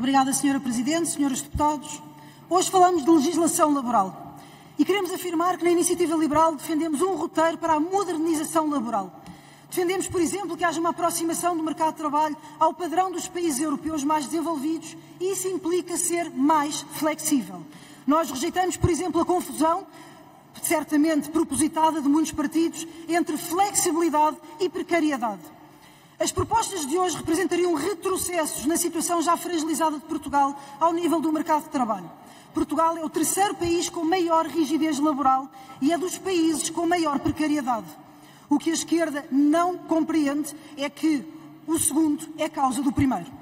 Obrigada, Sra. Presidente, Srs. Deputados. Hoje falamos de legislação laboral e queremos afirmar que na Iniciativa Liberal defendemos um roteiro para a modernização laboral. Defendemos, por exemplo, que haja uma aproximação do mercado de trabalho ao padrão dos países europeus mais desenvolvidos e isso implica ser mais flexível. Nós rejeitamos, por exemplo, a confusão, certamente propositada de muitos partidos, entre flexibilidade e precariedade. As propostas de hoje representariam retrocessos na situação já fragilizada de Portugal ao nível do mercado de trabalho. Portugal é o terceiro país com maior rigidez laboral e é dos países com maior precariedade. O que a esquerda não compreende é que o segundo é causa do primeiro.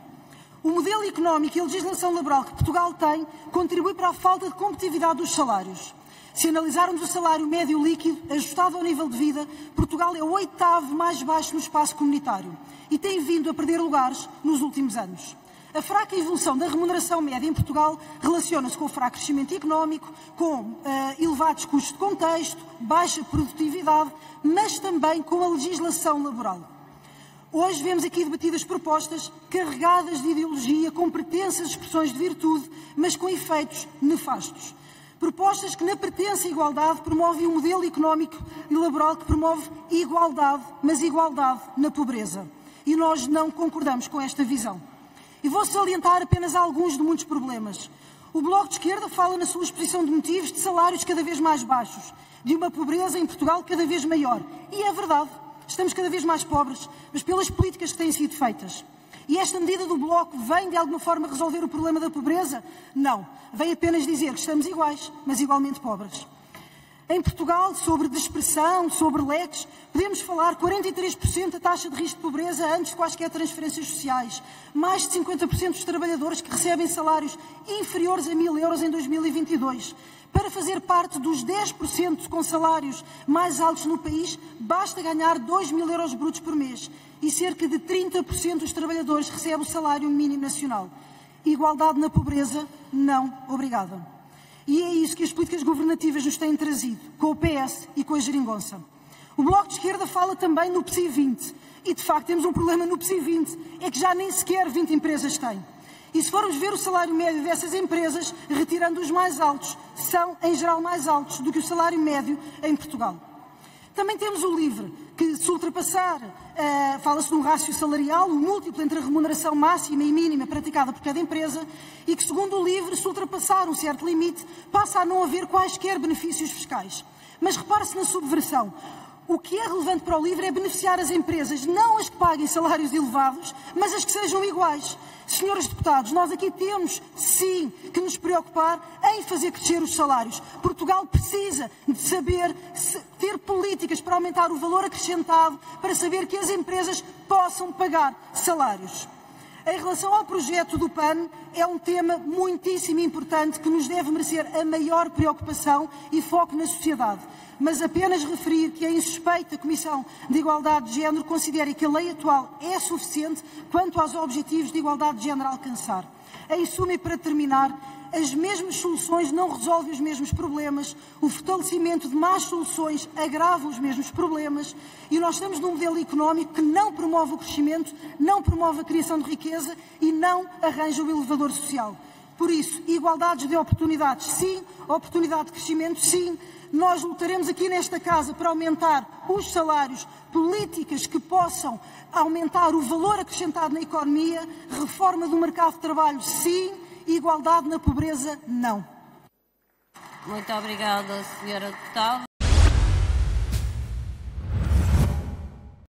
O modelo económico e a legislação laboral que Portugal tem contribui para a falta de competitividade dos salários. Se analisarmos o salário médio líquido, ajustado ao nível de vida, Portugal é o oitavo mais baixo no espaço comunitário e tem vindo a perder lugares nos últimos anos. A fraca evolução da remuneração média em Portugal relaciona-se com o fraco crescimento económico, com elevados custos de contexto, baixa produtividade, mas também com a legislação laboral. Hoje vemos aqui debatidas propostas carregadas de ideologia, com pretensas expressões de virtude, mas com efeitos nefastos. Propostas que, na pretensa igualdade, promovem um modelo económico e laboral que promove igualdade, mas igualdade na pobreza. E nós não concordamos com esta visão. E vou salientar apenas alguns de muitos problemas. O Bloco de Esquerda fala na sua exposição de motivos de salários cada vez mais baixos, de uma pobreza em Portugal cada vez maior. E é verdade, estamos cada vez mais pobres, mas pelas políticas que têm sido feitas. E esta medida do Bloco vem de alguma forma resolver o problema da pobreza? Não. Vem apenas dizer que estamos iguais, mas igualmente pobres. Em Portugal, sobre dispersão, sobre leques, podemos falar 43% da taxa de risco de pobreza antes de quaisquer transferências sociais. Mais de 50% dos trabalhadores que recebem salários inferiores a 1.000 euros em 2022. Para fazer parte dos 10% com salários mais altos no país, basta ganhar 2.000 euros brutos por mês. E cerca de 30% dos trabalhadores recebem o salário mínimo nacional. Igualdade na pobreza? Não, obrigada. E é isso que as políticas governativas nos têm trazido, com o PS e com a geringonça. O Bloco de Esquerda fala também no PSI 20. E, de facto, temos um problema no PSI 20, é que já nem sequer 20 empresas têm. E se formos ver o salário médio dessas empresas, retirando os mais altos, são, em geral, mais altos do que o salário médio em Portugal. Também temos o LIVRE, que se ultrapassar, fala-se de um rácio salarial, o múltiplo entre a remuneração máxima e mínima praticada por cada empresa, e que, segundo o LIVRE, se ultrapassar um certo limite, passa a não haver quaisquer benefícios fiscais. Mas repare-se na subversão. O que é relevante para o LIVRE é beneficiar as empresas, não as que paguem salários elevados, mas as que sejam iguais. Senhores deputados, nós aqui temos, sim, que nos preocupar em fazer crescer os salários. Portugal precisa de saber ter políticas para aumentar o valor acrescentado, para saber que as empresas possam pagar salários. Em relação ao projeto do PAN, é um tema muitíssimo importante que nos deve merecer a maior preocupação e foco na sociedade. Mas apenas referir que a insuspeita Comissão de Igualdade de Género considera que a lei atual é suficiente quanto aos objetivos de igualdade de género a alcançar. Em suma e para terminar, as mesmas soluções não resolvem os mesmos problemas, o fortalecimento de más soluções agrava os mesmos problemas e nós estamos num modelo económico que não promove o crescimento, não promove a criação de riqueza e não arranja o elevador social. Por isso, igualdades de oportunidades, sim, oportunidade de crescimento, sim. Nós lutaremos aqui nesta Casa para aumentar os salários, políticas que possam aumentar o valor acrescentado na economia, reforma do mercado de trabalho, sim, igualdade na pobreza, não. Muito obrigada, Sra. Deputada.